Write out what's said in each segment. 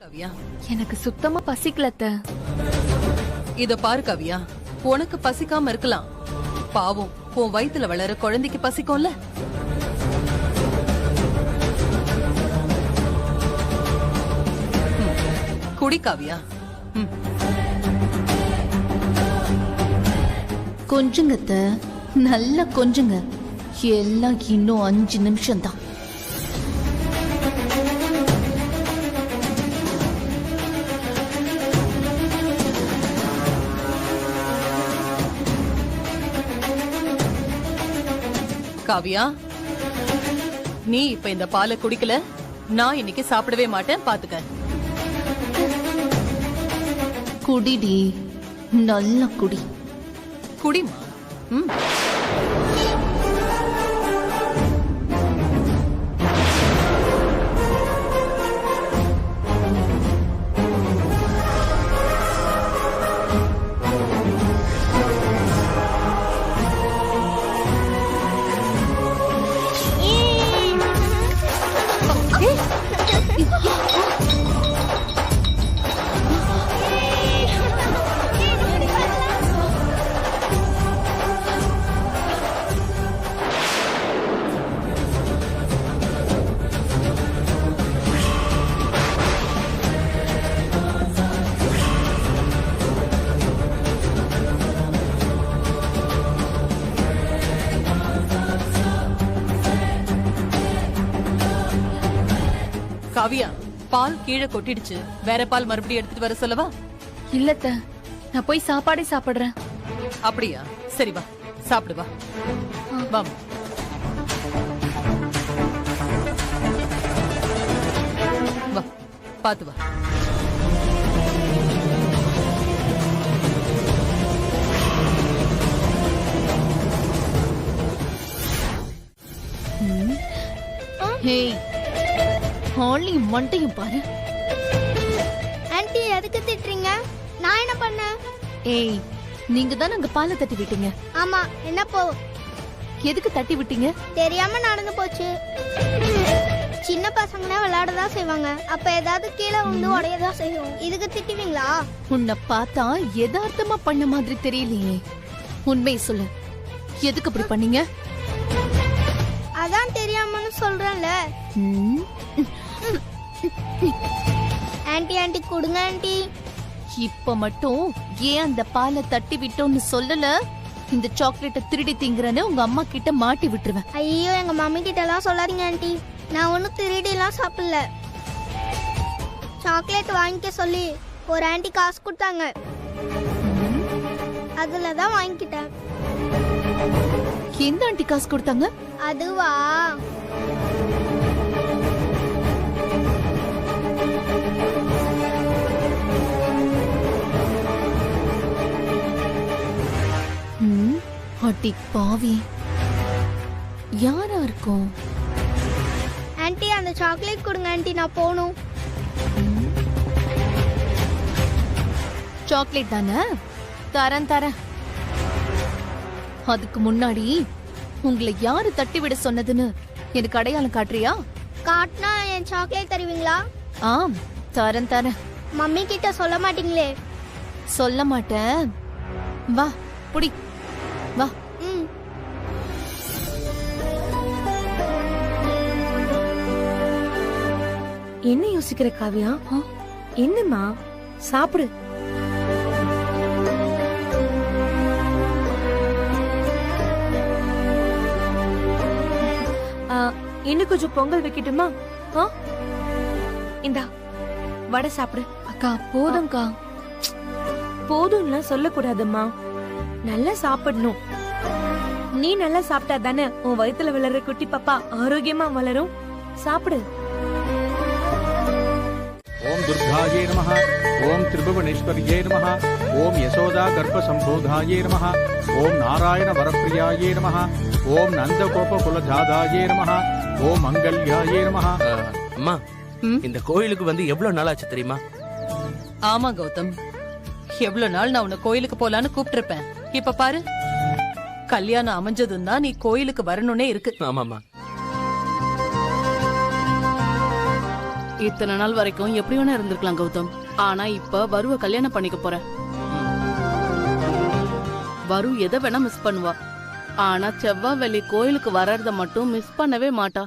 கவியா, எனக்கு சுத்தமா பசிக்கல அத்தை. இத பாரு கவியா, உனக்கு பசிக்காம இருக்கலாம். பாவம், உன் வயித்துல வளர குழந்தைக்கு பசிக்கும்ல. குடி காவியா. கொஞ்சுங்க அத்தை, நல்லா கொஞ்சுங்க. எல்லாம் இன்னும் 5 நிமிஷம் தான். காவியா, நீ இப்ப இந்த பாலை குடிக்கல, நான் இன்னைக்கு சாப்பிடவே மாட்டேன், பாத்துக்க. குடிடி, நல்லா குடி. குடிமா. காவியா, பால் கீழே கொட்டிடுச்சு. வேற பால் மறுபடியும் எடுத்துட்டு வர சொல்லவா? இல்ல அத்தை, நான் போய் சாப்பாடே சாப்பிடுறேன். அப்படியா? சரி வா, சாப்பிடு வா. வா. வா, பாத்து வா. ஹேய், ஹாலி மண்டையும் பாரு. ஆன்ட்டி எதுக்கு திட்டுறீங்க? நான் என்ன பண்ணேன்? ஏய், நீங்க தான் அங்க பாலை தட்டி விட்டீங்க. ஆமா, என்ன போ? எதுக்கு தட்டி விட்டீங்க? தெரியாம நடந்து போச்சு. சின்ன பசங்கன்னா விளையாடதான் செய்வாங்க. அப்ப ஏதாவது கீழே வந்து உடையதான் செய்யும். இதுக்கு திட்டுவீங்களா? உன்னை பார்த்தா யதார்த்தமா பண்ண மாதிரி தெரியலையே. உண்மையை சொல்லு, எதுக்கு அப்படி பண்ணீங்க? அதான் தெரியாமன்னு சொல்றேன்ல. ஆன்ட்டி ஆன்ட்டி கொடுங்க ஆன்ட்டி. இப்ப மட்டும் ஏன் அந்த பாலை தட்டி விட்டோன்னு சொல்லல, இந்த சாக்லேட்டை திருடி திங்கறன்னு உங்க அம்மா கிட்ட மாட்டி விட்டுருவேன். ஐயோ, எங்க மம்மி கிட்ட எல்லாம் சொல்லாதீங்க ஆன்ட்டி. நான் ஒன்னும் திருடி எல்லாம் சாப்பிடல. சாக்லேட் வாங்கிக்க சொல்லி ஒரு ஆன்ட்டி காசு கொடுத்தாங்க, அதுலதான் வாங்கிக்கிட்டேன். எந்த ஆண்டி காசு கொடுத்தாங்க? அதுவா, அடி பாவி, யாரா இருக்கும்? ஆன்ட்டி அந்த சாக்லேட் கொடுங்க ஆன்ட்டி, நான் போகணும். சாக்லேட் தானே? தரேன் தரேன். அதுக்கு முன்னாடி உங்களை யாரு தட்டி விட சொன்னதுன்னு எனக்கு அடையாளம் காட்டுறியா? காட்டினா என் சாக்லேட் தருவீங்களா? ஆம், தரேன் தரேன். மம்மி கிட்ட சொல்ல மாட்டீங்களே? சொல்ல மாட்டேன். வா, புடி, வா. என்ன யோசிக்கிற காவியா? என்னம்மா, சாப்பிடு. இன்னும் கொஞ்சம் பொங்கல் வைக்கட்டுமா? இந்தா வடை சாப்பிடு. அக்கா போதும்க்கா. போதும்லாம் சொல்லக்கூடாதும்மா, நல்லா சாப்பிடணும். நீ நல்லா சாப்பிட்டா தானே உன் வயித்துல வளர்ற குட்டி பாப்பா ஆரோக்கியமா வளரும். சாப்பிடு. ஓம் துர்காயே நமஹ, ஓம் திரிபுவனேஸ்வரியே நமஹ, ஓம் யசோதா கர்ப்ப சம்போதாயே நமஹ, ஓம் நாராயண வரப்பிரியாயே நமஹ, ஓம் நந்தகோப குலஜாதாயே நமஹ, ஓம் மங்கல்யாயே நமஹ. அம்மா, இந்த கோயிலுக்கு வந்து எவ்வளவு நாள் ஆச்சு தெரியுமா? ஆமா கௌதம், எவ்வளவு நாள் நான் உன்னை கோயிலுக்கு போலான்னு கூப்பிட்டு இருப்பேன். இப்ப பாரு, கல்யாணம் அமைஞ்சதும் தான் நீ கோயிலுக்கு வரணும்னே இருக்கு. ஆமாமா. இத்தனை நாள் வரைக்கும் எப்படி வேணா இருந்திருக்கலாம் கௌதம். ஆனா இப்ப வருவ கல்யாணம் பண்ணிக்க போறேன். வரு எதை வேணா மிஸ் பண்ணுவா. ஆனா செவ்வாய் வெள்ளி கோயிலுக்கு வர்றத மட்டும் மிஸ் பண்ணவே மாட்டா.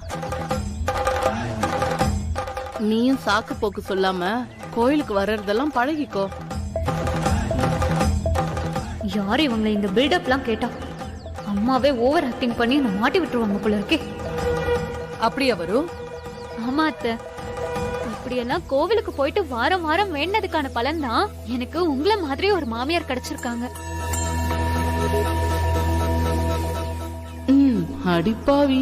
நீயும் சாக்கு போக்கு சொல்லாம கோயிலுக்கு வர்றதெல்லாம் பழகிக்கோ. யாரு இவங்களை இந்த பில்டப்லாம் கேட்டா? அம்மாவே ஓவர் ஆக்டிங் பண்ணி என்ன மாட்டி விட்டுருவாங்க போல இருக்கே. அப்படியா வரும்? ஆமா அத்தை, இப்படியெல்லாம் கோவிலுக்கு போயிட்டு வாரம் வாரம் வேண்டதுக்கான பலன் தான் எனக்கு உங்களை மாதிரி ஒரு மாமியார் கிடைச்சிருக்காங்க. அடிப்பாவி,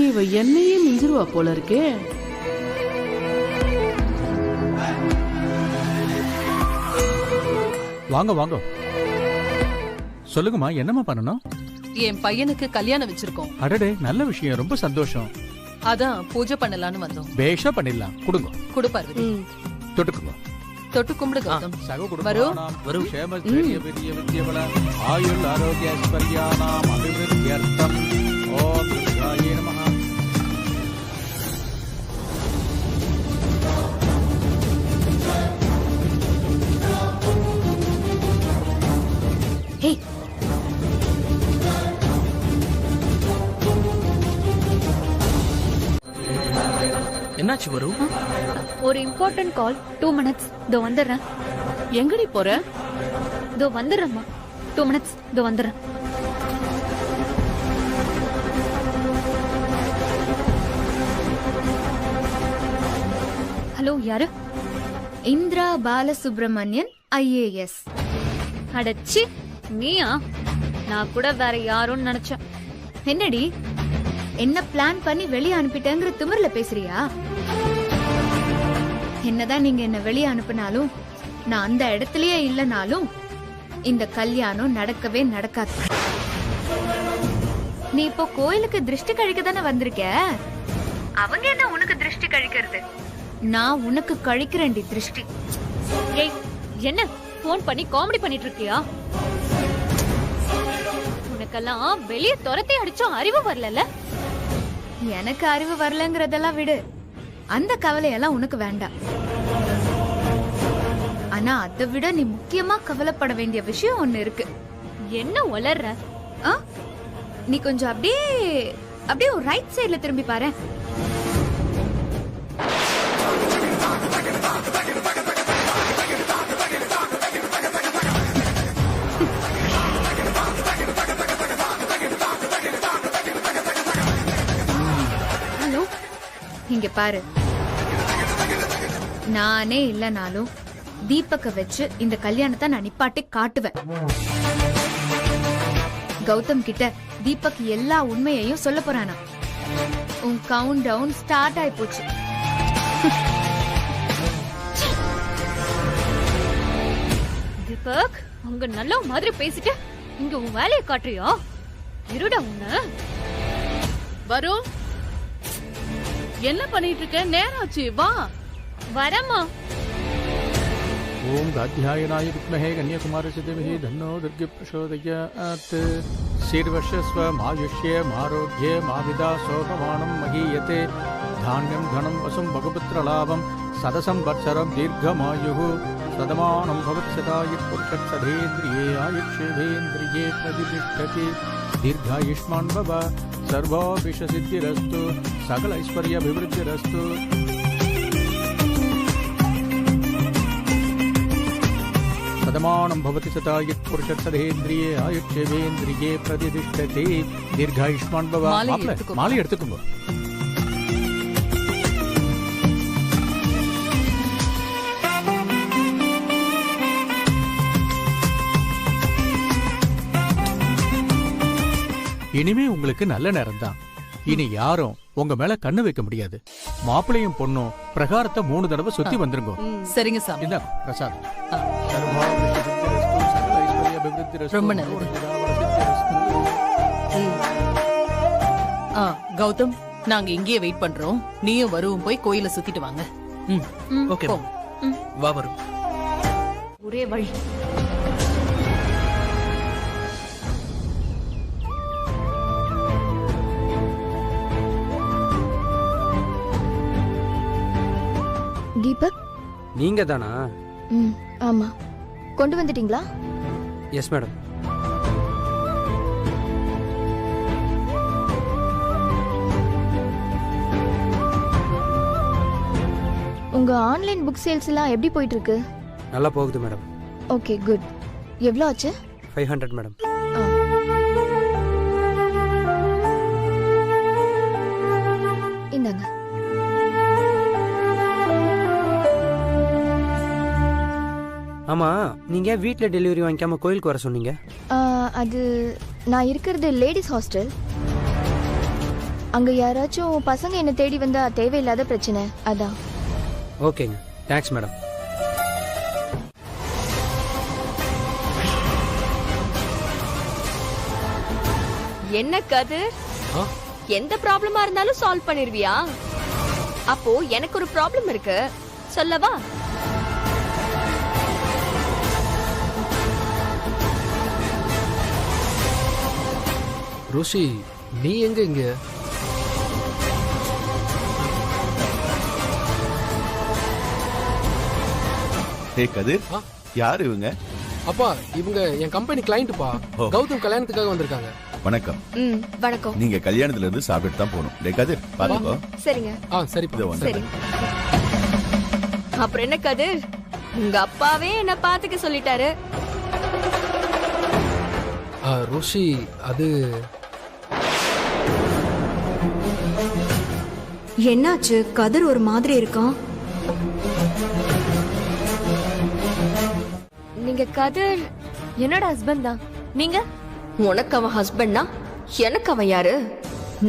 இவ என்னையே மிஞ்சிருவா போல இருக்கே. வாங்க வாங்க, சொல்லுங்கம்மா, என்னம்மா பண்ணணும்? என் பையனுக்கு கல்யாணம் வச்சிருக்கோம். அடடே, நல்ல விஷயம், ரொம்ப சந்தோஷம். அதான் பூஜை பண்ணலாம்னு வந்தோம். பேஷா பண்ணிடலாம், கொடுங்க. கொடு பார்வதி. தொட்டுக்குங்க. தொட்டு கும்பிடு கௌதம். சக வரும். குடும்பம் க்ஷேம தைரிய விரிய வித்யபல ஆயுள் ஆரோக்கிய ஐஸ்வர்யானாம் அபிவிருத்தியர்த்தம். ஓம் துர்காயே நமः. ஹே, என்னாச்சு வரும்? ஒரு இம்பார்ட்டன்ட் கால், 2 minutes. இதோ வந்துடுறேன். எங்கடி போற? இதோ வந்துடுறேம்மா. 2 minutes. இதோ வந்துடுறேன். ஹலோ, யாரு? இந்திரா பாலசுப்ரமணியன், IAS. அடச்சி, நீயா? நான் கூட வேற யாரும் நினைச்சேன். என்னடி, என்ன பிளான் பண்ணி வெளியே அனுப்பிட்டேங்கிற திமிர்ல பேசுறியா? என்னதான் நீங்க என்ன வெளியே அனுப்பினாலும், நான் அந்த இடத்துலயே இல்லனாலும் இந்த கல்யாணம் நடக்கவே நடக்காது. நீ இப்போ கோயிலுக்கு திருஷ்டி கழிக்க தானே வந்திருக்க. அவங்க என்ன உனக்கு திருஷ்டி கழிக்கிறது? நான் உனக்கு கழிக்கிறேன்டி திருஷ்டி. ஏய், என்ன போன் பண்ணி காமெடி பண்ணிட்டு இருக்கியா? உனக்கெல்லாம் வெளியே துரத்தி அடிச்சும் அறிவு வரல. எனக்கு அறிவு வரலங்கிறதெல்லாம் விடு, அந்த கவலையெல்லாம் உனக்கு வேண்டாம். ஆனா அதை விட நீ முக்கியமா கவலைப்பட வேண்டிய விஷயம் ஒண்ணு இருக்கு. என்ன உளர்ற? ஆ? நீ கொஞ்சம் அப்படியே அப்படியே ஒரு ரைட் சைடுல திரும்பி பாரு. ஹலோ, இங்க பாரு. நானே இல்லனாலும் தீபக்க வச்சு இந்த கல்யாணத்தை நான் நிப்பாட்டி காட்டுவேன். கௌதம் கிட்ட தீபக் எல்லா உண்மையையும் சொல்ல போறானா. உன் கவுண்ட் டவுன் ஸ்டார்ட் ஆயி போச்சு. தீபக், அங்க நல்ல மாதிரி பேசிட்டு இங்க உன் வேலையை காட்டுறியா? இருடா உன்ன. வரும். என்ன பண்ணிட்டு இருக்க? நேரம் ஆச்சு, வா. வரமா. ஓம் காத்யாயனாய வித்மஹே கன்யாகுமாரஸ்ய தீமஹி தன்னோ துர்கே பிரசோதயாத். சீர்வர்ஷஸ்வ மாயுஷ்யே மாரோக்யே மாவிதா சோகமானம் மகீயதே. தானியம் தனம் வசும் பகுபுத்திரலாபம் சதசம் வத்சரம் தீர்க்கமாயுः. சதமானம் பவத்சதாயுः புருஷத்சதேந்திரியே ஆயுஷ்யேவேந்திரியே பிரதிஷ்டதி. தீர்காயுஷ்மான் பவ. சர்வாபிஷசித்திரஸ்து. சகல ஐஸ்வர்யாபிவிருத்திரஸ்து. சதமானம் பவதி சதாயுः புருஷத்சதேந்திரியே ஆயுஷ்யேவேந்திரியே பிரதிஷ்டதி. தீர்காயுஷ்மான் பவ. மாலை எடுத்துக்கோங்க. இனிமே உங்களுக்கு நல்ல நேரம் தான். இனி யாரும் உங்க மேல கண்ணு வைக்க முடியாது. மாப்பிளையும் பொண்ணும் பிரகாரத்தை 3 தடவை சுத்தி வந்துருங்க. சரிங்க சாமி. இதான் பிரசாதம். ரொம்ப நல்லது. கௌதம், நாங்க இங்கேயே வெயிட் பண்றோம். நீயும் வருவும் போய் கோயில சுத்திட்டு வாங்க. ஓகே, வா வரும். ஒரே வழி. தீபக் நீங்க தானா? ம் ஆமா. கொண்டு வந்துட்டீங்களா? Yes madam. உங்க ஆன்லைன் புக் சேல்ஸ் எல்லாம் எப்படி போயிட்டு இருக்கு? நல்லா போகுது மேடம். Okay good. எவ்வளோ ஆச்சு? 500 மேடம். இந்தாங்க. ஆமா, நீங்க வீட்ல டெலிவரி வாங்கிக்காம கோயிலுக்கு வர சொன்னீங்க? அது நான் இருக்கிறது லேடிஸ் ஹாஸ்டல். அங்க யாராச்சும் பசங்க என்ன தேடி வந்தா தேவையில்லாத பிரச்சனை, அதான். ஓகேங்க, தேங்க்ஸ் மேடம். என்ன கதிர், எந்த ப்ராப்ளமா இருந்தாலும் சால்வ் பண்ணிருவியா? அப்போ எனக்கு ஒரு ப்ராப்ளம் இருக்கு, சொல்லவா? ரோஷி, நீ எங்க இங்க? ஹே கதிர், யாரு இவங்க? அப்பா, இவங்க என் கம்பெனி கிளையண்ட்ப்பா. கௌதம் கல்யாணத்துக்காக வந்திருக்காங்க. வணக்கம். வணக்கம். நீங்க கல்யாணத்துல இருந்து சாப்பிட்டு தான் போகணும். டே கதிர், பாத்துக்கோ. சரிங்க. சரிப்பா. சரி. அப்புறம் என்ன கதிர், உங்க அப்பாவே என்ன பாத்துக்க சொல்லிட்டாரு. ரோஷி, அது என்னாச்சு? கதிர் ஒரு மாதிரி இருக்கான். நீங்க கதிர் என்னோட ஹஸ்பண்ட் தான். நீங்க? உனக்கு அவன் ஹஸ்பண்ட்னா எனக்கு அவன் யாரு?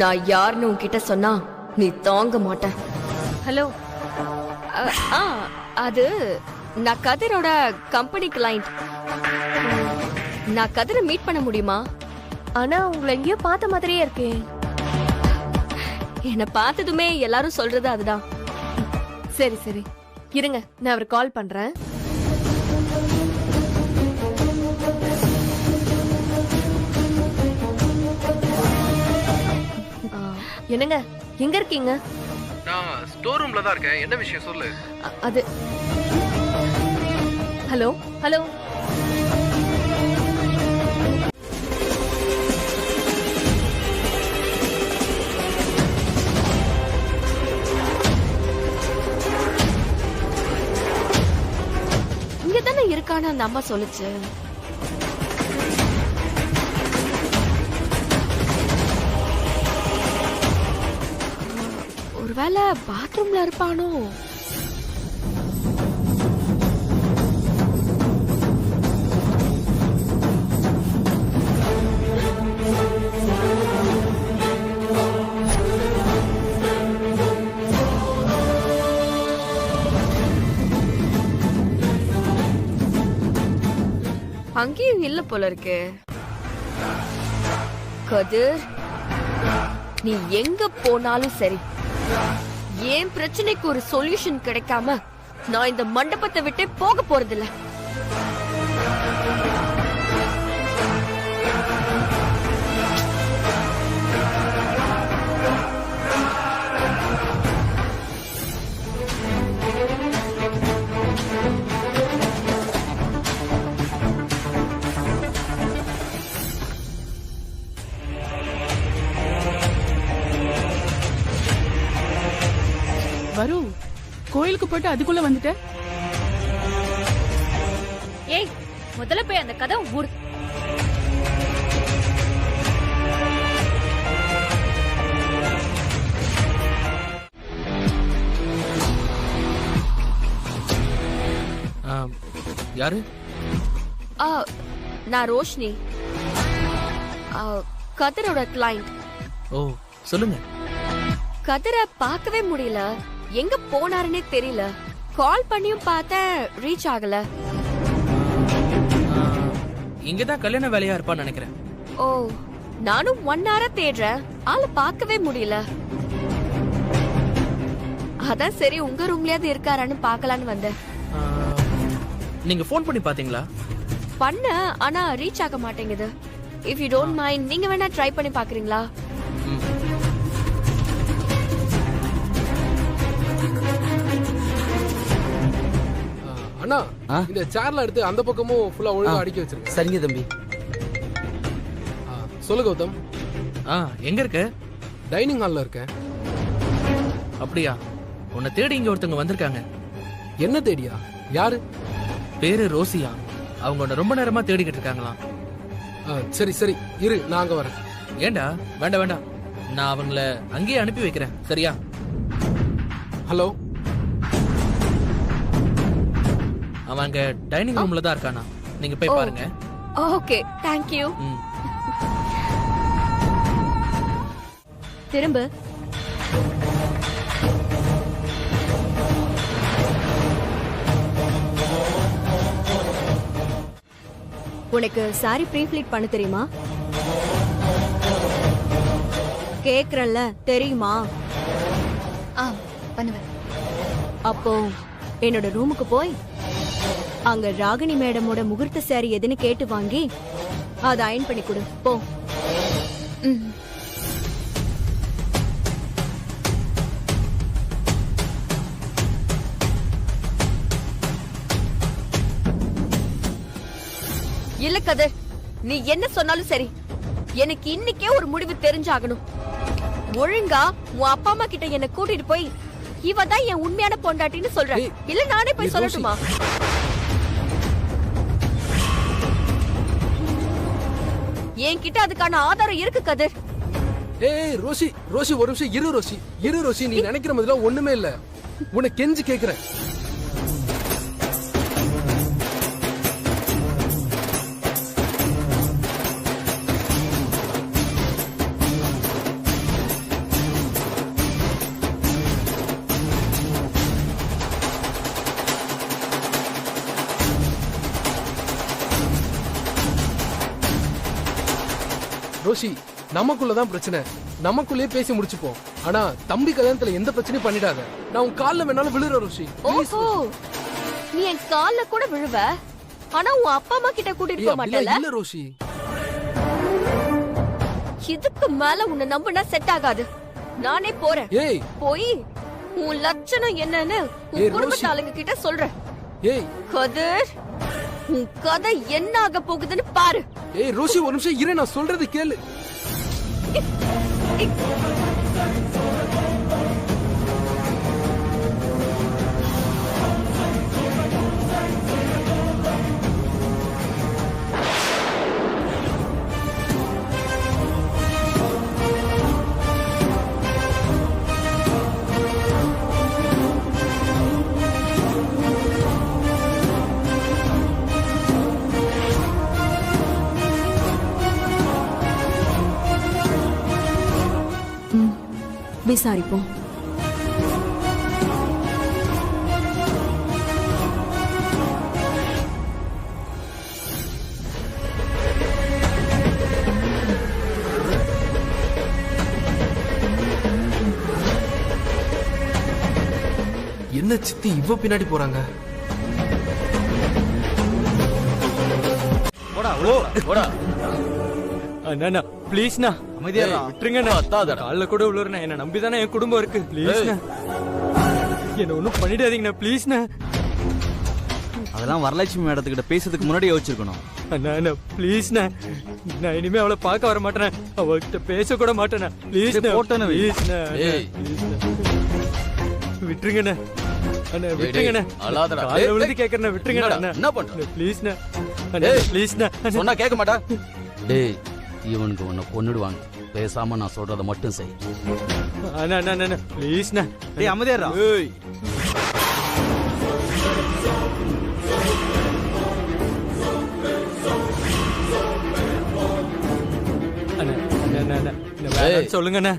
நான் யாருன்னு உன்கிட்ட சொன்னா நீ தாங்க மாட்ட. ஹலோ. அது நான் கதிரோட கம்பெனி கிளையண்ட். நான் கதிரை மீட் பண்ண முடியுமா? ஆனா உங்களை எங்கேயோ பார்த்த மாதிரியே இருக்கே. என்ன பார்த்ததுமே எல்லாரும் சொல்றது அதுதான். சரி சரி, இருங்க, நான் அவர் கால் பண்றேன். என்னங்க, எங்க இருக்கீங்க? நான் ஸ்டோர் ரூம்ல தான் இருக்கேன். என்ன விஷயம் சொல்லு. அது ஹலோ ஹலோ. இங்கதானே இருக்கான்னு அந்த அம்மா சொல்லுச்சு. ஒருவேளை பாத்ரூம்ல இருப்பானோ? அங்கேயும் இல்ல போல இருக்கு. கதிர், நீ எங்க போனாலும் சரி, ஏன் பிரச்சனைக்கு ஒரு சொல்யூஷன் கிடைக்காம நான் இந்த மண்டபத்தை விட்டு போக போறதில்ல. வரு, கோயிலுக்கு போயிட்டு அதுக்குள்ள வந்துட்ட? ஏய், முதல்ல போய் அந்த கதை மூடு. யாரு? நான் ரோஷினி, கதிரோட கிளையண்ட். ஓ, சொல்லுங்க. கதிரை பார்க்கவே முடியல, எங்க போனாருன்னே தெரியல. கால் பண்ணியும் பார்த்தேன், ரீச் ஆகல. இங்கதான் கல்யாண வேலையா இருப்பான்னு நினைக்கிறேன். ஓ, நானும் 1 hour தேடுறேன், ஆளை பார்க்கவே முடியல. அதான் சரி உங்க ரூம்லயாவது இருக்காரான்னு பார்க்கலான்னு வந்தேன். நீங்க போன் பண்ணி பாத்தீங்களா? பண்ண, ஆனா ரீச் ஆக மாட்டேங்குது. இஃப் யூ டோன்ட் மைண்ட், நீங்க வேணா ட்ரை பண்ணி பாக்குறீங்களா? அண்ணா இந்த சேர்ல எடுத்து அந்த பக்கமும் ஃபுல்லா ஒழுங்கா அடிக்க வச்சிருக்கேன். சரிங்க தம்பி. சொல்லு கௌதம். எங்க இருக்க? டைனிங் ஹால்ல இருக்கேன். அப்படியா? உன்னை தேடி இங்க ஒருத்தவங்க வந்திருக்காங்க. என்ன தேடியா? யாரு? பேரு ரோசியா. அவங்க உன்னை ரொம்ப நேரமா தேடிக்கிட்டு இருக்காங்களாம். சரி சரி இரு, நான் அங்க வரேன். ஏண்டா? வேண்டாம் வேண்டாம், நான் அவங்கள அங்கேயே அனுப்பி வைக்கிறேன், சரியா? ஹலோ. அவன் அங்க டைனிங் ரூம்ல தான் இருக்கானா, நீங்க போய் பாருங்க. Okay, thank you. திரும்ப. உனக்கு சாரி ப்ரீஃப்ளீட் பண்ண தெரியுமா? கேக்குறல்ல, தெரியுமா? பண்ணுவேன். அப்போ என்னோட ரூமுக்கு போய் அங்க ராகினி மேடமோட முகூர்த்த சாரி எதுன்னு கேட்டு வாங்கி அதை அயன் பண்ணி கொடு போ. இல்ல கதிர், நீ என்ன சொன்னாலும் சரி, எனக்கு இன்னைக்கே ஒரு முடிவு தெரிஞ்சாகணும். ஒழுங்கா உன் அப்பா அம்மா கிட்ட என்ன கூட்டிட்டு போய் இவ தான் என் உண்மையான பொண்டாட்டின்னு சொல்றேன், இல்ல நானே போய் சொல்லட்டுமா? என்கிட்ட அதுக்கான ஆதாரம் இருக்கு கதிர். ஏய் ரோஷி, ரோஷி ஒரு நிமிஷம் இரு ரோஷி, இரு ரோஷி. நீ நினைக்கிற மாதிரிலாம் ஒண்ணுமே இல்ல. உன்னை கெஞ்சி கேக்குறேன். ரோஷி, நமக்குள்ளதான் பிரச்சனை, நமக்குள்ளே பேசி முடிச்சுப்போம். ஆனா தம்பி கல்யாணத்துல எந்த பிரச்சனையும் பண்ணிடாத. நான் உன் கால்ல வேணாலும் விழுற ரோஷி. ஓஹோ, நீ என் கால்ல கூட விழுவ, ஆனா உன் அப்பா அம்மா கிட்ட கூட்டிட்டு போக மாட்டல? இல்ல ரோஷி, இதுக்கு மேல உன்னை நம்பினா செட் ஆகாது. நானே போறேன். ஏய் போய் உன் லட்சணம் என்னன்னு உன் குடும்பத்து ஆளுங்க கிட்ட சொல்றேன். ஏய் கதிர், உன் கதை என்ன ஆக போகுதுன்னு பாரு. ஏய் ரோஷி ஒரு நிமிஷம் இரு, நான் சொல்றது கேளு. விசாரிப்போம். என்ன சித்தி இவ்வளவு பின்னாடி போறாங்க? போடா போடா. அண்ணா ப்ளீஸ்ண்ணா, விட்டுருங்கண்ணா. காலைல கூட விழுறேண்ணா, என்ன நம்பிதானே என் குடும்பம் இருக்கு. ப்ளீஸ்ண்ணா, என்ன ஒன்றும் பண்ணிடாதீங்கண்ணா, ப்ளீஸ்ண்ணா. அதெல்லாம் வரலட்சுமி மேடத்துக்கிட்ட பேசுறதுக்கு முன்னாடி யோசிச்சிருக்கணும். அண்ணா ப்ளீஸ்ண்ணா, நான் இனிமே அவளை பார்க்க வர மாட்டேன், அவகிட்ட பேச கூட மாட்டேண்ணா. ப்ளீஸ்ண்ணா ப்ளீஸ்ண்ணா, விட்டுருங்கண்ணா. அண்ணா விட்டுருங்கண்ணா, காலைல விழுந்து கேட்கறேண்ணா, விட்டுருங்கண்ணா. என்ன பண்ற? ப்ளீஸ்ண்ணா ப்ளீஸ்ண்ணா. சொன்னா கேட்க மாட்டா? டேய், இவனுக்கு உன்னை கொன்னுடுவாங்க, பேசாம நான் சொல்றத மட்டும் செய். அண்ணா ப்ளீஸ்ண்ணா. டேய் அமைதியாரா. ஏய் அண்ணா சொல்லுங்கண்ணா.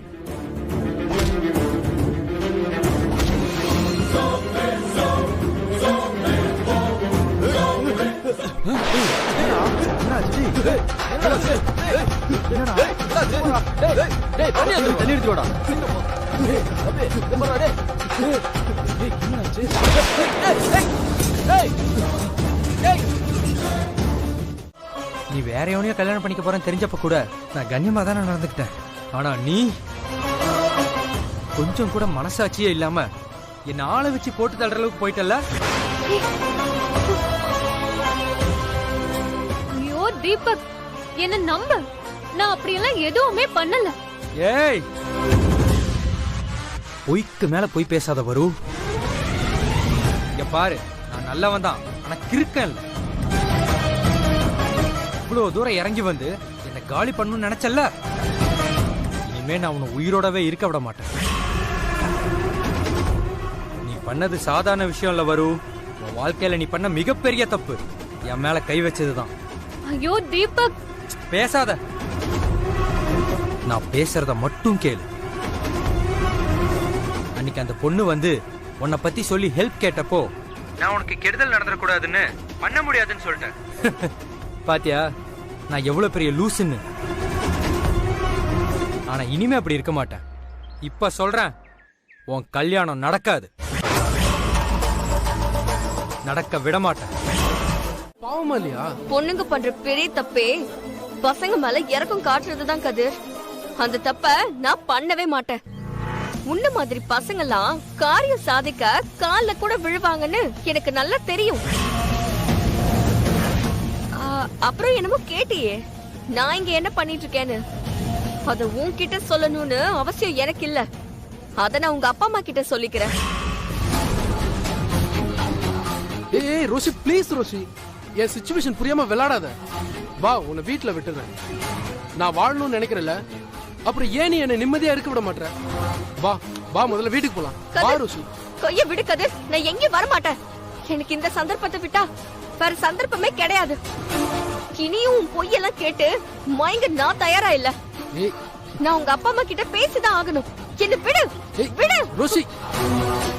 தண்ணி எடுத்துடா. நீ வேற எவனையும் கல்யாணம் பண்ணிக்க போறேன்னு தெரிஞ்சப்ப கூட நான் கண்ணியமா தானே நடந்துக்கிட்டேன். ஆனா நீ கொஞ்சம் கூட மனசாட்சியே இல்லாம என்ன ஆளை வச்சு போட்டு தள்ளுற அளவுக்கு போயிட்டல்ல. ஐயோ தீபக், என்ன நம்பு, நான் அப்படியெல்லாம் எதுவுமே பண்ணல. ஏய், பொய்க்கு மேல பொய் பேசாத வரு. இங்க பாரு, நான் நல்லவன் தான், ஆனா கிறுக்கன் இல்ல. இவ்வளவு தூரம் இறங்கி வந்து என்ன காலி பண்ணணும்னு நினைச்சல்ல, இனிமே நான் உன்னை உயிரோடவே இருக்க விட மாட்டேன். நீ பண்ணது சாதாரண விஷயம் இல்ல வரு. உன் வாழ்க்கையில நீ பண்ண மிகப்பெரிய தப்பு என் மேல கை வச்சதுதான். ஐயோ தீபக், பேசாத. நான் பேசுறத மட்டும் கேளு. அன்னைக்கு அந்த பொண்ணு வந்து உன்னை பத்தி சொல்லி ஹெல்ப் கேட்டப்போ நான் உனக்கு கெடுதல் நடந்துடக்கூடாதுன்னு பண்ண முடியாதுன்னு சொல்லிட்டேன். பாத்தியா நான் எவ்வளவு பெரிய லூசுன்னு. ஆனா இனிமே அப்படி இருக்க மாட்டேன். இப்ப சொல்றேன், உன் கல்யாணம் நடக்காது, நடக்க விட மாட்டேன். பாவமா இல்லையா? பொண்ணுங்க பண்ற பெரிய தப்பே பசங்க மேல இறக்கம் காட்டுறதுதான் கதிர். அந்த தப்ப நான் பண்ணவே மாட்டேன். உன்ன மாதிரி பசங்கெல்லாம் காரியம் சாதிக்க கால்ல கூட விழுவாங்கன்னு எனக்கு நல்லா தெரியும். அப்புறம் என்னமோ கேட்டியே, நான் இங்க என்ன பண்ணிட்டு இருக்கேன்னு. அத உன்கிட்ட சொல்லணும்னு அவசியம் எனக்கு இல்ல. அத நான் உங்க அப்பா அம்மா கிட்ட சொல்லிக்கிறேன். ஏய் Roshi, please Roshi, N situation புரியாம விளையாடாத. வா, உன்னை வீட்டுல விட்டுறேன். நான் வாழணும்னு நினைக்கிறேன்ல, அப்புறம் ஏன் நீ என்ன நிம்மதியா இருக்க விட மாட்டேற? வா வா, முதல்ல வீட்டுக்கு போலாம். வா ரோஷி. கைய விடு கதிர், நான் எங்கேயும் வர மாட்டேன். எனக்கு இந்த சந்தர்ப்பத்தை விட்டா வேற சந்தர்ப்பமே கிடையாது. இனியும் உன் பொய்யெல்லாம் கேட்டு மயங்க நான் தயாரா இல்ல. நான் உங்க அப்பா அம்மா கிட்ட பேசிதான் ஆகணும். என்ன விடு விடு. ரோஷி,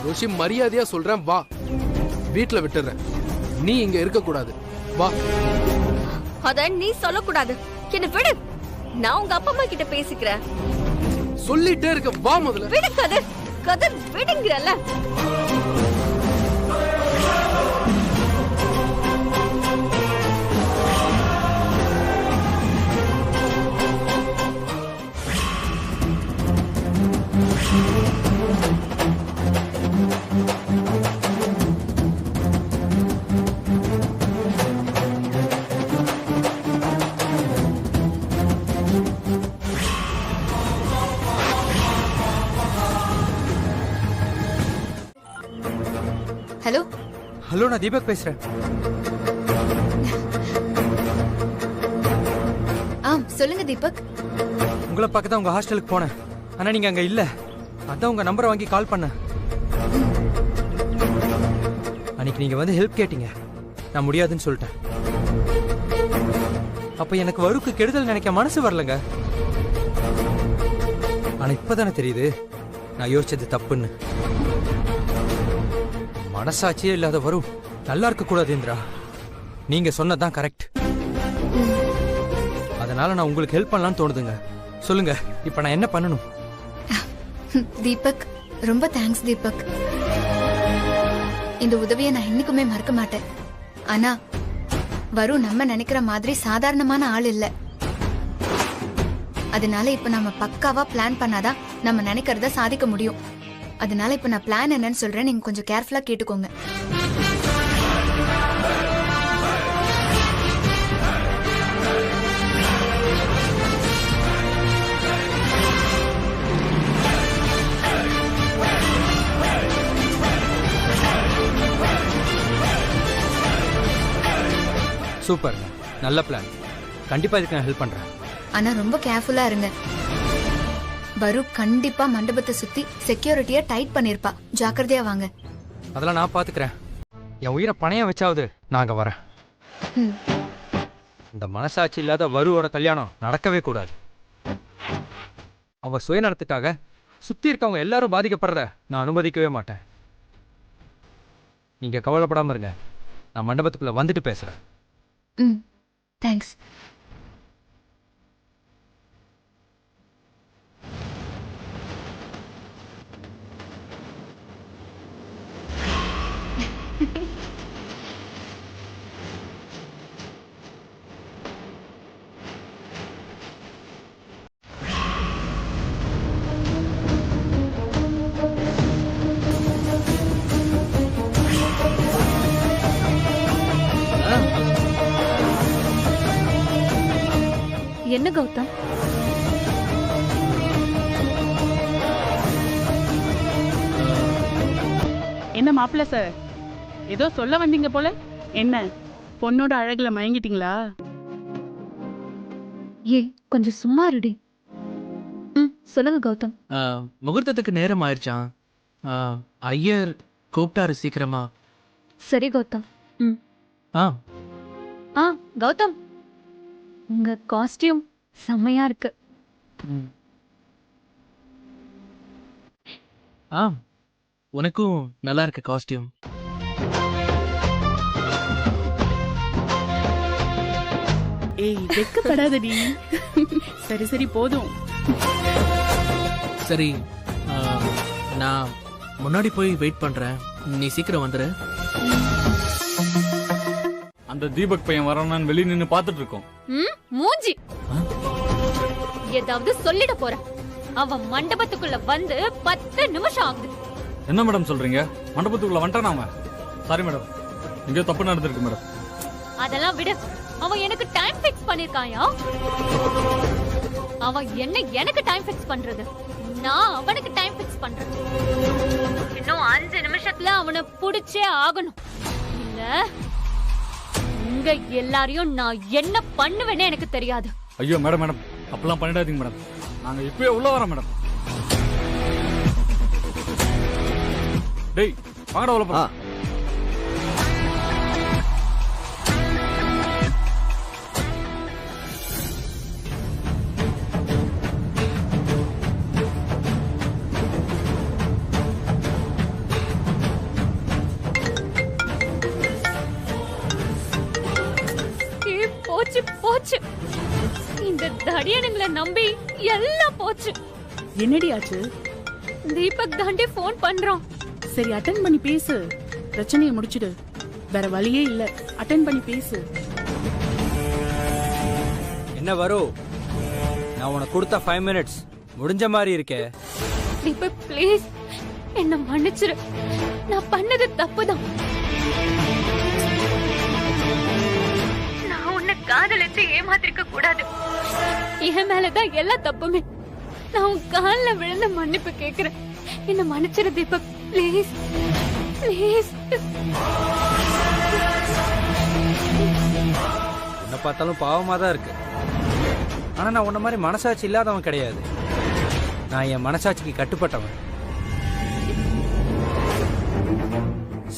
ரோஷி மரியாதையா சொல்றேன், வா, வீட்டுல விட்டுறேன். நீ இங்க இருக்க கூடாது. வா. அத நீ சொல்லக்கூடாது. என்ன விடு, நான் உங்க அப்பா அம்மா கிட்ட பேசிக்கிறேன். சொல்லிட்டே இருக்க, வா முதல்ல. விடு கதிர், கதிர் விடுங்கறல்ல. ஹலோ ஹலோ, நான் தீபக் பேசுறேன். சொல்லுங்க தீபக். உங்களை பார்க்க தான் உங்க ஹாஸ்டலுக்கு போனேன், ஆனா நீங்க அங்க இல்ல. அதான் உங்க நம்பரை வாங்கி கால் பண்ணேன். அன்னைக்கு நீங்க வந்து ஹெல்ப் கேட்டீங்க, நான் முடியாதுன்னு சொல்லிட்டேன். அப்ப எனக்கு வருக்கு கெடுதல் நினைக்க மனசு வரலங்க. ஆனா இப்பதானே தெரியுது நான் யோசிச்சது தப்புன்னு. மனசாட்சியே இல்லாத வரும் நல்லா இருக்க கூடாது இந்திரா. நீங்க சொன்னதான் கரெக்ட். அதனால நான் உங்களுக்கு ஹெல்ப் பண்ணலாம்னு தோணுதுங்க. சொல்லுங்க, இப்ப நான் என்ன பண்ணணும்? தீபக், ரொம்ப தேங்க்ஸ் தீபக். இந்த உதவியை நான் என்னைக்குமே மறக்க மாட்டேன். ஆனா வரும் நம்ம நினைக்கிற மாதிரி சாதாரணமான ஆள் இல்ல. அதனால இப்ப நம்ம பக்காவா பிளான் பண்ணாதான் நம்ம நினைக்கிறத சாதிக்க முடியும். அதனால இப்ப நான் பிளான் என்னன்னு சொல்றேன், நீங்க கொஞ்சம் கேர்ஃபுல்லா கேட்டுக்கோங்க. சூப்பர், நல்ல பிளான். கண்டிப்பா இதுக்கு நான் ஹெல்ப் பண்றேன். ஆனா ரொம்ப கேர்ஃபுல்லா இருங்க. வரு கண்டிப்பா மண்டபத்தை சுத்தி செக்யூரிட்டியா டைட் பண்ணிருப்பா. ஜாக்கிரதையா வாங்க. அதெல்லாம் நான் பாத்துக்கிறேன். என் உயிரை பணையம் வச்சாவது நான் அங்க வரேன். இந்த மனசாட்சி இல்லாத வருவோட கல்யாணம் நடக்கவே கூடாது. அவ சுயநலத்துக்காக சுத்தி இருக்கவங்க எல்லாரும் பாதிக்கப்படுறத நான் அனுமதிக்கவே மாட்டேன். நீங்க கவலைப்படாம இருங்க, நான் மண்டபத்துக்குள்ள வந்துட்டு பேசுறேன். தேங்க்ஸ். என்ன கௌதம்? என்ன மாப்பிள்ள சார், ஏதோ சொல்ல வந்தீங்க போல. என்ன பொண்ணோட அழகுல மயங்கிட்டீங்களா? ஏய் கொஞ்சம் சும்மா இருடி. சொல்லுங்க கௌதம். முகூர்த்தத்துக்கு நேரம் ஆயிடுச்சான். ஐயர் கூப்பிட்டாரு சீக்கிரமா. சரி கௌதம். ஆ கௌதம், உங்க காஸ்டியூம் செம்மையா இருக்கு. உனக்கும் நல்லா இருக்கு காஸ்டியூம். ஏய் வெக்கப்படாதடி. சரி சரி போதும். சரி, நான் முன்னாடி போய் வெயிட் பண்றேன். நீ சீக்கிரம் வந்துரு. அந்த தீபக் பையன் வரணும்னு வெளிய நின்னு பாத்துட்டு இருக்கோம். மூஞ்சி ஏதாவது சொல்லிட போற. அவன் மண்டபத்துக்குள்ள வந்து 10 நிமிஷம் ஆகுது. என்ன மேடம் சொல்றீங்க? மண்டபத்துக்குள்ள வந்துட்டானா அவன்? சாரி மேடம், இங்க தப்பு நடந்திருக்கு மேடம். அதெல்லாம் விடு. அவன் எனக்கு டைம் ஃபிக்ஸ் பண்ணிருக்காயா? அவன் எனக்கு டைம் ஃபிக்ஸ் பண்றது, நான் அவனுக்கு டைம் ஃபிக்ஸ் பண்றேன். இன்னும் 5 நிமிஷத்துல அவனை புடிச்சே ஆகணும். இல்ல உங்க எல்லாரையும் நான் என்ன பண்ணுவேன்னு எனக்கு தெரியாது. ஐயோ மேடம் மேடம், அப்பெல்லாம் பண்ணிடாதீங்க மேடம். நாங்க இப்பவே உள்ள வரோம் மேடம். டேய் வாங்கடா உள்ள போ. போச்சு போச்சு, இந்த தடியனுங்களை நம்பி எல்லாம் போச்சு. என்னடி ஆச்சு? தீபக் தாண்டி போன் பண்றான். சரி அட்டெண்ட் பண்ணி பேசு, பிரச்சனையை முடிச்சிடு. வேற வழியே இல்ல, அட்டெண்ட் பண்ணி பேசு. என்ன வரும்? நான் உனக்கு கொடுத்த 5 மினிட்ஸ் முடிஞ்ச மாதிரி இருக்கே. தீபக் ப்ளீஸ் என்ன மன்னிச்சிரு. நான் பண்ணது தப்புதான். காதலிச்சு ஏமாத்திருக்க கூடாது. என் மேலதான் எல்லா தப்புமே. நான் உன் காலில் விழுந்த மன்னிப்பு கேக்குறேன். என்ன மன்னிச்சிரு தீபக் ப்ளீஸ் ப்ளீஸ். என்ன பார்த்தாலும் பாவமா தான் இருக்கு. ஆனா நான் உன்ன மாதிரி மனசாட்சி இல்லாதவன் கிடையாது. நான் என் மனசாட்சிக்கு கட்டுப்பட்டவன்.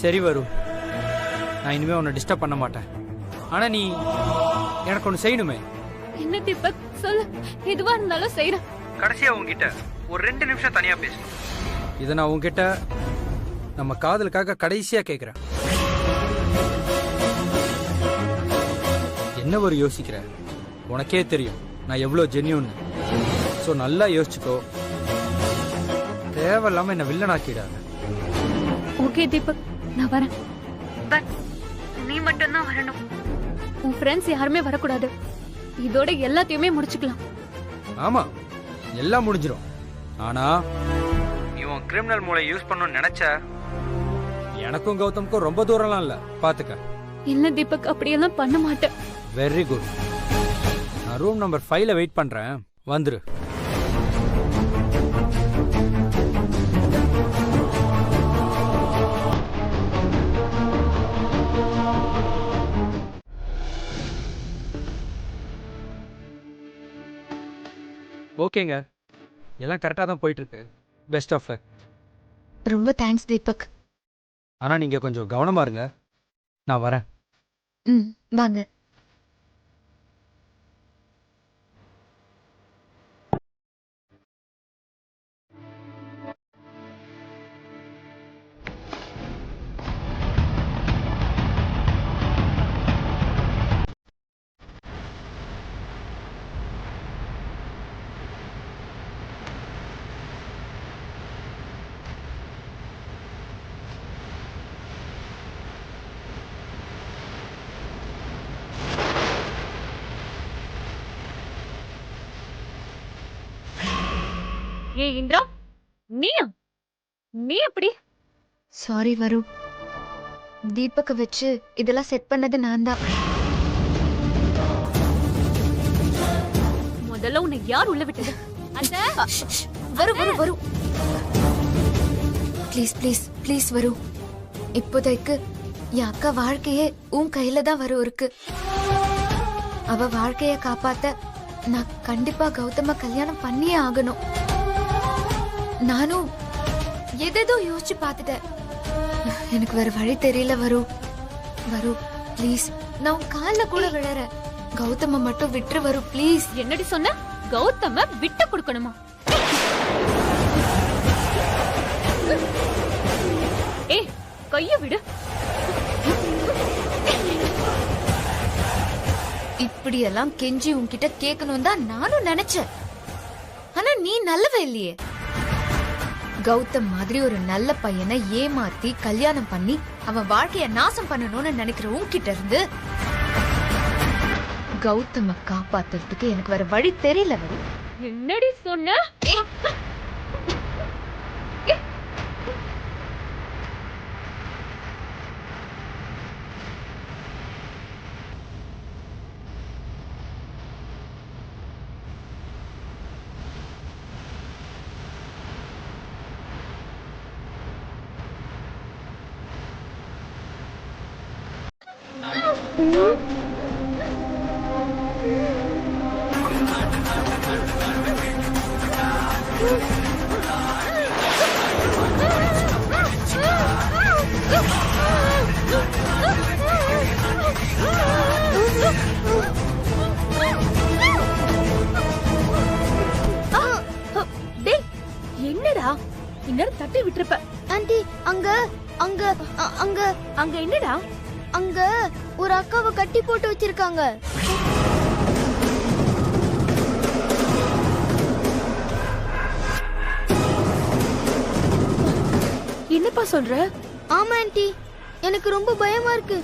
சரி வரும், நான் இனிமே உன்னை டிஸ்டர்ப் பண்ண மாட்டேன். ஆனா நீ எனக்கு ஒண்ணு செய்யணுமே. என்ன தீபக் சொல்லு, எதுவா இருந்தாலும் செய்யறேன். கடைசியா உன்கிட்ட ஒரு 2 நிமிஷம் தனியா பேசணும். இத நான் உன்கிட்ட நம்ம காதலுக்காக கடைசியா கேக்குறேன். என்ன ஒரு யோசிக்கிற? உனக்கே தெரியும் நான் எவ்வளவு ஜென்யூன். சோ நல்லா யோசிச்சுக்கோ. தேவையில்லாம என்ன வில்லனாக்கிடாத. ஓகே தீபக், நான் வரேன். பட் நீ மட்டும் தான் வரணும். உன் ஃப்ரெண்ட்ஸ் யாருமே வரக்கூடாது. இதோட எல்லாத்தையுமே முடிச்சுக்கலாம். ஆமா, எல்லாம் முடிஞ்சிடும். ஆனா நீ உன் கிரிமினல் மூளை யூஸ் பண்ணணும்னு நினைச்ச, எனக்கும் கௌதம்க்கும் ரொம்ப தூரம்லாம் இல்ல, பாத்துக்க. இல்ல தீபக், அப்படியெல்லாம் பண்ண மாட்டேன். Very good. நான் ரூம் நம்பர் 5ல வெயிட் பண்றேன், வந்துரு. ஓகேங்க, எல்லாம் கரெக்டாக தான் போயிட்டு இருக்கு. Best of luck. ரொம்ப தேங்க்ஸ் தீபக். ஆனால் நீங்கள் கொஞ்சம் கவனமாக இருங்க. நான் வரேன். வாங்க. ஏ இந்திரா, நீ எப்படி? சாரி வரு, தீபக்க வச்சு இதெல்லாம் செட் பண்ணது நான் தான். முதல்ல உன்னை யார் உள்ள விட்டது? அத்தை வரும் வரும் வரும். ப்ளீஸ் ப்ளீஸ் ப்ளீஸ் வரும். இப்போதைக்கு என் அக்கா வாழ்க்கையே உன் கையில தான் வரும் இருக்கு. அவ வாழ்க்கைய காப்பாத்த நான் கண்டிப்பா கௌதம கல்யாணம் பண்ணியே ஆகணும். நானும் எதேதோ யோசிச்சு பார்த்துட்டேன். எனக்கு வேற வழி தெரியல. வரும் வரும் ப்ளீஸ், நான் உன் கால்ல கூட விழறேன். கௌதம மட்டும் விட்டுரு வரும் ப்ளீஸ். என்னடி சொன்ன? கௌதம விட்டு கொடுக்கணுமா? ஏய், கைய விடு. இப்படி எல்லாம் கெஞ்சி உன்கிட்ட கேட்கணும் தான் நானும் நினைச்சேன். ஆனா நீ நல்லவ இல்லையே. கௌதம் மாதிரி ஒரு நல்ல பையனை ஏமாத்தி கல்யாணம் பண்ணி அவன் வாழ்க்கைய நாசம் பண்ணணும்னு நினைக்கிற உன்கிட்ட இருந்து கௌதம காப்பாத்துறதுக்கு எனக்கு வேற வழி தெரியல. வழி என்னடி சொன்ன? என்னடா இன்னும் தட்டி விட்டுருப்ப. ஆண்டி அங்க அங்க அங்க அங்க என்னடா? அங்க ஒரு அக்காவை கட்டி போட்டு வச்சிருக்காங்க. என்னப்பா சொல்ற? ஆமா ஆண்டி, எனக்கு ரொம்ப பயமா இருக்கு.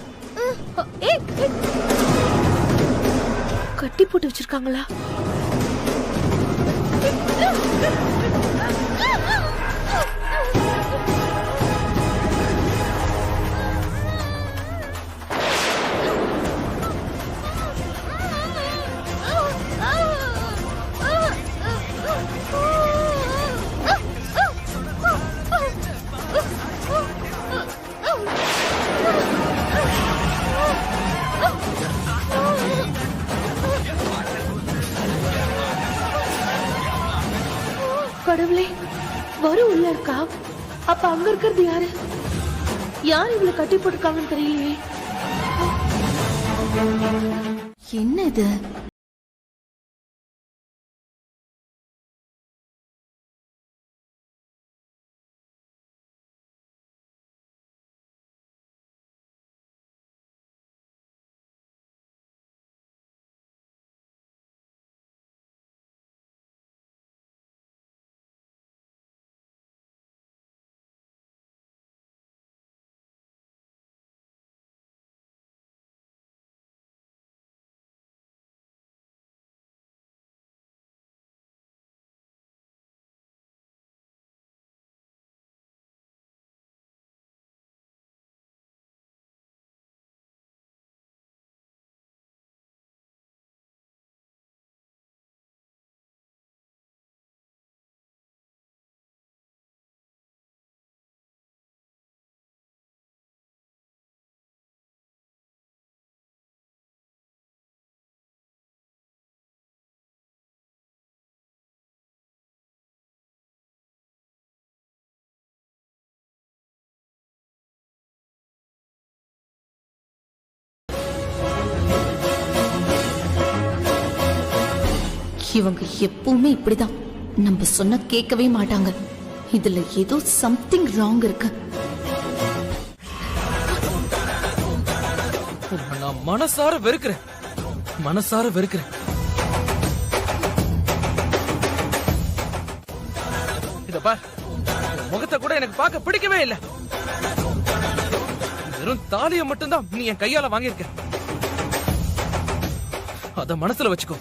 கட்டி போட்டு வச்சிருக்காங்களா? கடவுளே, வரும் உள்ள இருக்கா? அப்ப அங்க இருக்கிறது யாரு? யார் இவ்வளவு கட்டி போட்டிருக்காங்கன்னு தெரியலையே. என்ன இது? இவங்க எப்பவுமே இப்படிதான், நம்ம சொன்ன கேட்கவே மாட்டாங்க. இதுல ஏதோ சம்திங் ராங் இருக்கு. நான் மனசார வெறுக்கிறேன், மனசார வெறுக்கிறேன். இத பார், முகத்தை கூட எனக்கு பார்க்க பிடிக்கவே இல்லை. வெறும் தாலியை மட்டும்தான் நீ என் கையால வாங்கியிருக்க. அத மனசுல வச்சுக்கோ.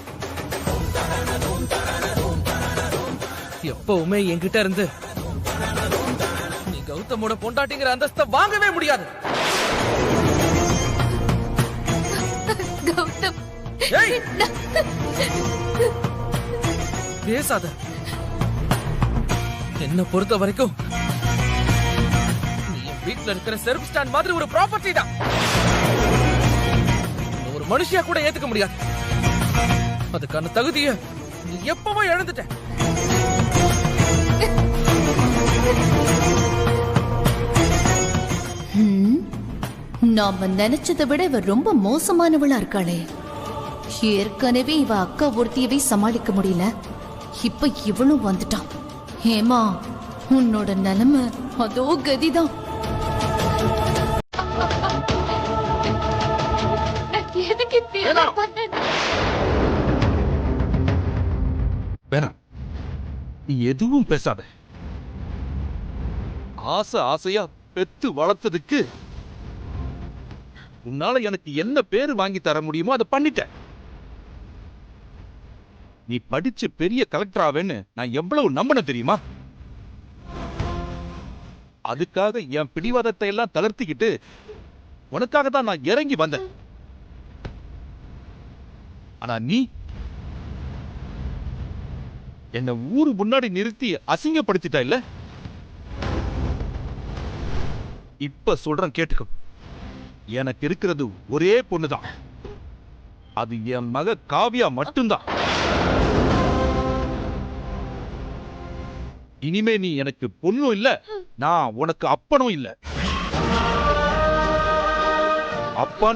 எப்பவுமே என்கிட்ட இருந்து நீ கௌதமோட பொண்டாட்டிங்கிற அந்தஸ்தை வாங்கவே முடியாது. கௌதம், பேசாத. என்ன பொறுத்த வரைக்கும் நீ என் வீட்டுல இருக்கிற செல்ஃப் ஸ்டாண்ட் மாதிரி ஒரு ப்ராப்பர்ட்டி தான். ஒரு மனுஷியா கூட ஏத்துக்க முடியாது. அதுக்கான தகுதியை நீ எப்பவோ இழந்துட்ட. நாம நினைச்சதை விட இவ ரொம்ப மோசமானவளா இருக்காளே. ஏற்கனவே இவ அக்கா ஒருத்தியவே சமாளிக்க முடியல, இப்ப இவளும் வந்துட்டான். ஹேமா, உன்னோட நிலைமை அதோ கதிதான். வேணாம், நீ எதுவும் பேசாத. ஆசையா பெத்து வளர்த்ததுக்கு உன்னால எனக்கு என்ன பேரு வாங்கி தர முடியுமோ அதை பண்ணிட்ட. நீ படிச்சு பெரிய கலெக்டர் ஆவேன்னு நான் எவ்வளவு நம்பின தெரியுமா? அதுக்காக என் பிடிவாதத்தை எல்லாம் தளர்த்திக்கிட்டு உனக்காக தான் நான் இறங்கி வந்தேன். ஆனா நீ என்ன ஊரு முன்னாடி நிறுத்தி அசிங்கப்படுத்திட்டா இல்ல? இப்ப சொல்றேன் கேட்டுக்கோ. எனக்கு இருக்கிறது ஒரே பொண்ணுதான். அது என் மக காவியா மட்டும்தான். இனிமே நீ எனக்கு பொண்ணும் இல்ல, நான் உனக்கு அப்பனும் இல்ல. அப்பா